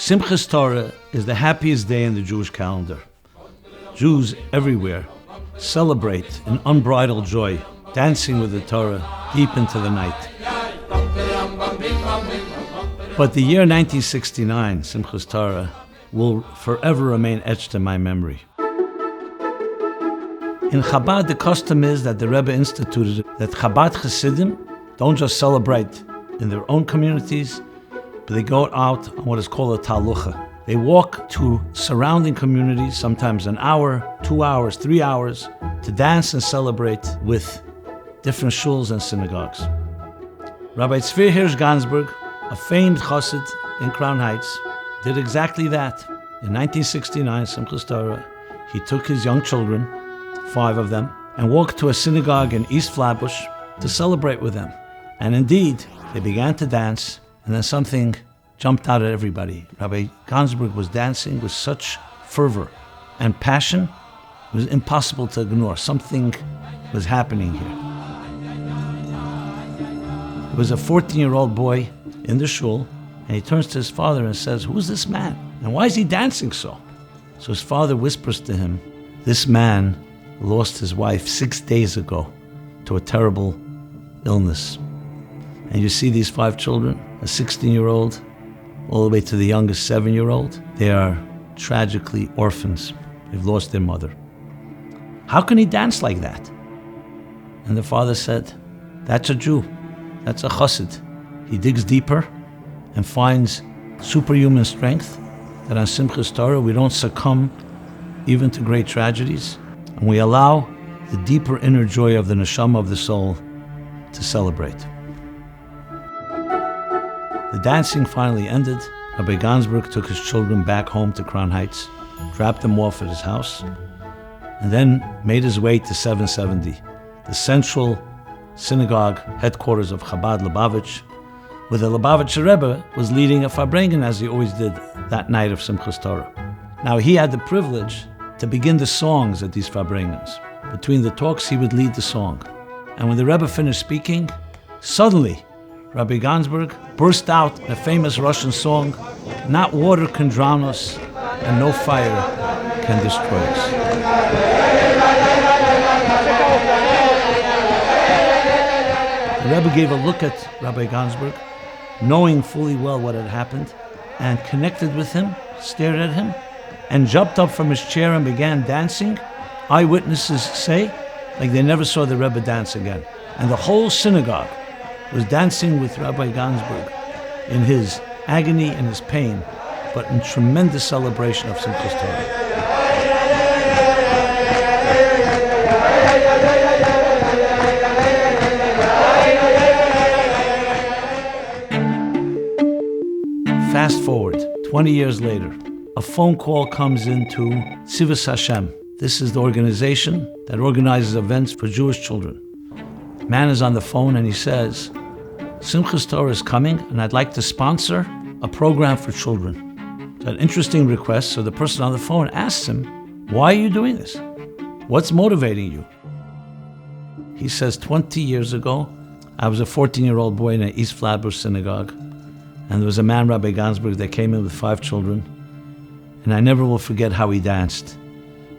Simchas Torah is the happiest day in the Jewish calendar. Jews everywhere celebrate in unbridled joy, dancing with the Torah deep into the night. But the year 1969, Simchas Torah, will forever remain etched in my memory. In Chabad, the custom is that the Rebbe instituted that Chabad Hasidim don't just celebrate in their own communities, but they go out on what is called a taluka. They walk to surrounding communities, sometimes an hour, 2 hours, 3 hours, to dance and celebrate with different shuls and synagogues. Rabbi Tzvi Hirsch Gansberg, a famed chassid in Crown Heights, did exactly that. In 1969, Simchas Torah, he took his young children, 5 of them, and walked to a synagogue in East Flatbush to celebrate with them. And indeed, they began to dance, and then something jumped out at everybody. Rabbi Gansberg was dancing with such fervor and passion, it was impossible to ignore. Something was happening here. There was a 14-year-old boy in the shul, and he turns to his father and says, "Who's this man? And why is he dancing so?" So his father whispers to him, "This man lost his wife 6 days ago to a terrible illness." And you see these 5 children, a 16-year-old, all the way to the youngest 7-year-old, they are tragically orphans. They've lost their mother. How can he dance like that? And the father said, "That's a Jew. That's a chassid. He digs deeper and finds superhuman strength, that on Simchas Torah we don't succumb even to great tragedies, and we allow the deeper inner joy of the neshama of the soul to celebrate." The dancing finally ended. Rabbi Gansberg took his children back home to Crown Heights, dropped them off at his house, and then made his way to 770, the central synagogue headquarters of Chabad Lubavitch, where the Lubavitcher Rebbe was leading a farbrengen, as he always did that night of Simchas Torah. Now, he had the privilege to begin the songs at these farbrengens. Between the talks, he would lead the song. And when the Rebbe finished speaking, suddenly Rabbi Gansberg burst out a famous Russian song, "Not water can drown us, and no fire can destroy us." The Rebbe gave a look at Rabbi Gansberg, knowing fully well what had happened, and connected with him, stared at him, and jumped up from his chair and began dancing. Eyewitnesses say, like they never saw the Rebbe dance again. And the whole synagogue was dancing with Rabbi Gansberg in his agony and his pain, but in tremendous celebration of Simchas Torah. Fast forward, 20 years later, a phone call comes into Tzivus Hashem. This is the organization that organizes events for Jewish children. Man is on the phone and he says, "Simchas Torah is coming and I'd like to sponsor a program for children." It's an interesting request, so the person on the phone asks him, "Why are you doing this? What's motivating you?" He says, 20 years ago, I was a 14-year-old boy in an East Flatbush synagogue, and there was a man, Rabbi Gansberg, that came in with 5 children, and I never will forget how he danced.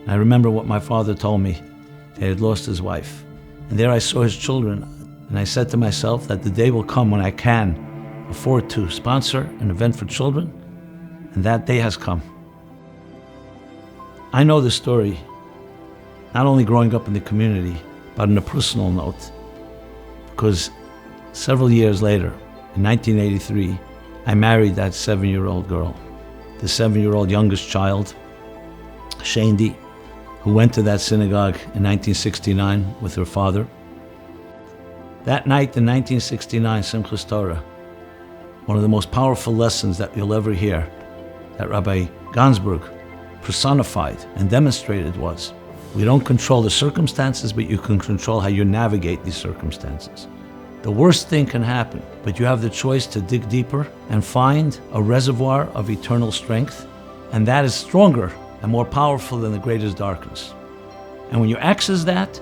And I remember what my father told me, that he had lost his wife. And there I saw his children, and I said to myself that the day will come when I can afford to sponsor an event for children, and that day has come. I know the story, not only growing up in the community, but on a personal note, because several years later, in 1983, I married that 7-year-old girl, the 7-year-old youngest child, Shandi, who went to that synagogue in 1969 with her father. That night in 1969, Simchas Torah, one of the most powerful lessons that you'll ever hear, that Rabbi Gansberg personified and demonstrated was, we don't control the circumstances, but you can control how you navigate these circumstances. The worst thing can happen, but you have the choice to dig deeper and find a reservoir of eternal strength, and that is stronger and more powerful than the greatest darkness. And when you access that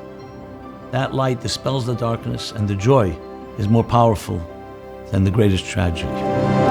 light dispels the darkness, and the joy is more powerful than the greatest tragedy.